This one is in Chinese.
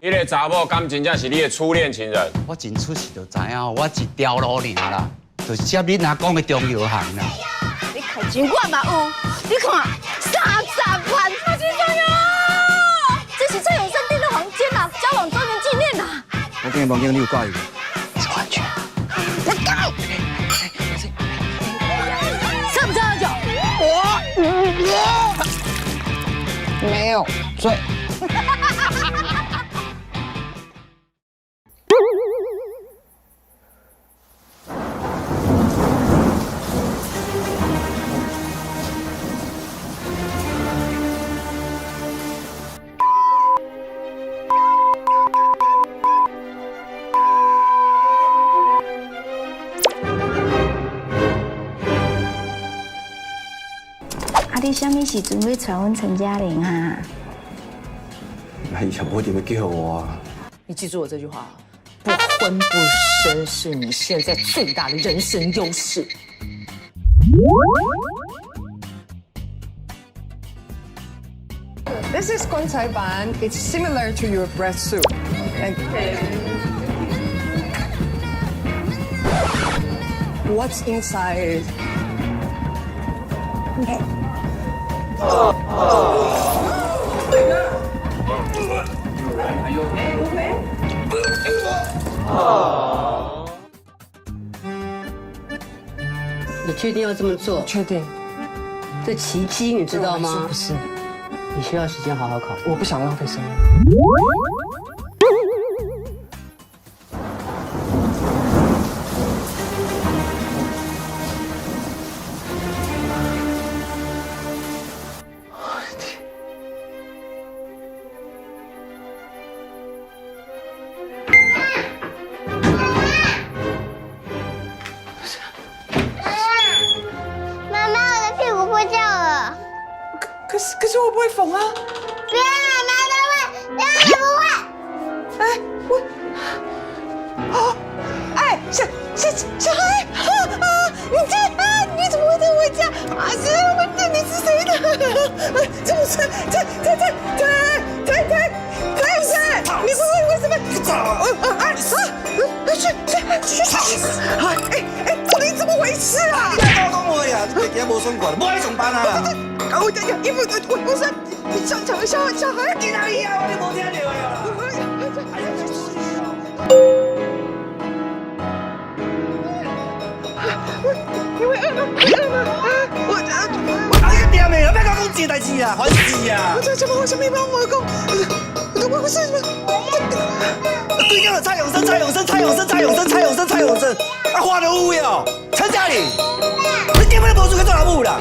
迄个查某敢真正是你的初恋情人？我真出世就知影，我一条路尔啦，就是接你阿公的中药行啦。你开钱我嘛有，你看30万发钱上哟！这是蔡永生订的房间啦，交往周年纪念啦。我订的房间你有介意？是完全。我改。上不上得久？我没有醉。你什么时阵要传阮陈嘉玲啊？哎呀，我一定要叫我啊！你记住我这句话：不婚不生是你现在最大的人生优势。This is 棺材板. It's similar to your breast soup. Okay. What's inside? Okay. 你确定要这么做？确定？这奇迹你知道吗？不是，你需要时间好好考虑。我不想浪费生命。妈妈，我的屁股破掉了。可是我不会缝啊。别人妈妈都会，别人也不会。哎，小孩，你怎么会在我家？啊，你是谁的？这不是，你不会为什么？到底怎么回事啊？你别跟我讲话呀！你今日无爽快，无爱上班啊！我说小孩去哪里啊？我你无听到呀？因为饿了，我你个店的，别讲讲这代志啊，烦死啊！我什么帮我讲？我不是什么。对个蔡永生，啊，花得有哦，陈嘉玲，你根本无资格做老母啦！